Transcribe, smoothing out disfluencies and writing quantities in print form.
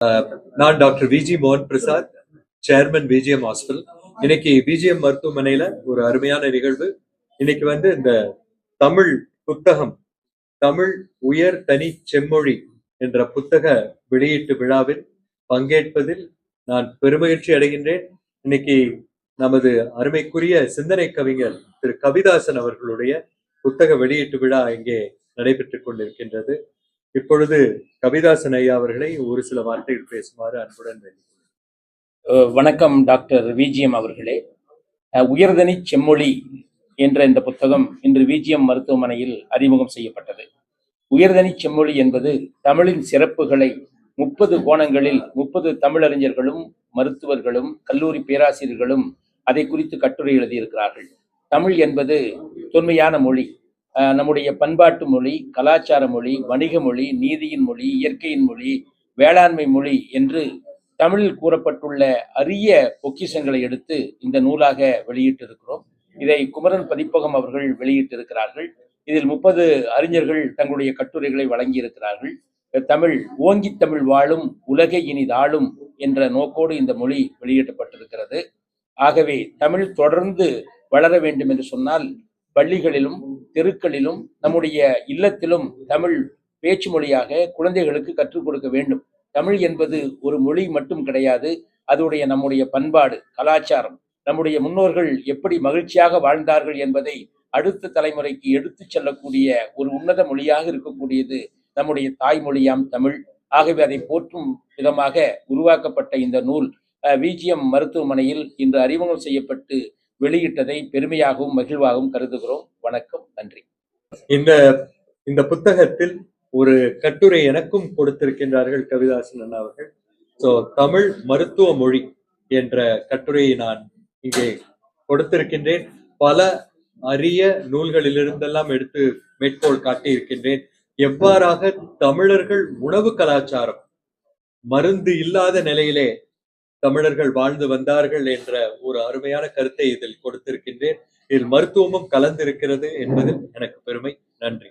நான் டாக்டர் விஜி மோகன் Prasad, chairman VGM hospital. இன்னைக்கு விஜிஎம் மருத்துவமனையில ஒரு அருமையான நிகழ்வு. இன்னைக்கு இந்த தமிழ் புத்தகம், தமிழ் உயர் தனி செம்மொழி என்ற புத்தக வெளியீட்டு விழாவில் பங்கேற்பதில் நான் பெருமகிழ்ச்சி அடைகின்றேன். இன்னைக்கு நமது அருமைக்குரிய சிந்தனை கவிஞர் திரு கவிதாசன் அவர்களுடைய புத்தக வெளியீட்டு விழா இங்கே நடைபெற்றுக் கொண்டிருக்கின்றது. இப்பொழுது கவிதாசன் ஐயா அவர்களை ஒரு சில வார்த்தைகள் பேசுமாறு அன்புடன் வேண்டிக் வணக்கம் டாக்டர் விஜிஎம் அவர்களே. உயர்தனி செம்மொழி என்ற இந்த புத்தகம் இன்று விஜிஎம் மருத்துவமனையில் அறிமுகம் செய்யப்பட்டது. உயர்தனி செம்மொழி என்பது தமிழின் சிறப்புகளை 30 கோணங்களில் 30 தமிழறிஞர்களும் மருத்துவர்களும் கல்லூரி பேராசிரியர்களும் அதை குறித்து கட்டுரை எழுதியிருக்கிறார்கள். தமிழ் என்பது தொன்மையான மொழி, நம்முடைய பண்பாட்டு மொழி, கலாச்சார மொழி, வணிக மொழி, நீதியின் மொழி, இயற்கையின் மொழி, வேளாண்மை மொழி என்று தமிழில் கூறப்பட்டுள்ள அரிய பொக்கிஷங்களை எடுத்து இந்த நூலாக வெளியிட்டிருக்கிறோம். இதை குமரன் பதிப்பகம் அவர்கள் வெளியிட்டிருக்கிறார்கள். இதில் 30 அறிஞர்கள் தங்களுடைய கட்டுரைகளை வழங்கியிருக்கிறார்கள். தமிழ் ஓங்கி தமிழ் வாழும் உலகை இனிதாளும் என்ற நோக்கோடு இந்த மொழி வெளியிடப்பட்டிருக்கிறது. ஆகவே தமிழ் தொடர்ந்து வளர வேண்டும் என்று சொன்னால் பள்ளிகளிலும் தெருக்களிலும் நம்முடைய இல்லத்திலும் தமிழ் பேச்சு மொழியாக குழந்தைகளுக்கு கற்றுக் கொடுக்க வேண்டும். தமிழ் என்பது ஒரு மொழி மட்டும் கிடையாது. அதோடைய நம்முடைய பண்பாடு, கலாச்சாரம், நம்முடைய முன்னோர்கள் எப்படி மகிழ்ச்சியாக வாழ்ந்தார்கள் என்பதை அடுத்த தலைமுறைக்கு எடுத்துச் செல்லக்கூடிய ஒரு உன்னத மொழியாக இருக்கக்கூடியது நம்முடைய தாய்மொழியாம் தமிழ். ஆகவே அதை போற்றும் விதமாக உருவாக்கப்பட்ட இந்த நூல் விஜிஎம் மருத்துவமனையில் இன்று அறிமுகம் செய்யப்பட்டு வெளியிட்டதை பெருமையாகவும் மகிழ்வாகவும் கருதுகிறோம். வணக்கம், நன்றி. இந்த புத்தகத்தில் ஒரு கட்டுரை எனக்கும் கொடுத்திருக்கின்றார்கள் கவிதாசன் அண்ணா அவர்கள். தமிழ் மருத்துவ மொழி என்ற கட்டுரையை நான் இங்கே கொடுத்திருக்கின்றேன். பல அரிய நூல்களிலிருந்தெல்லாம் எடுத்து மேற்கோள் காட்டி இருக்கின்றேன். எவ்வாறாக தமிழர்கள் உணவு கலாச்சாரம் மருந்து இல்லாத நிலையிலே தமிழர்கள் வாழ்ந்து வந்தார்கள் என்ற ஒரு அருமையான கருத்தை இதில் கொடுத்திருக்கின்றேன். இதில் மருத்துவமும் கலந்திருக்கிறது என்பதில் எனக்கு பெருமை. நன்றி.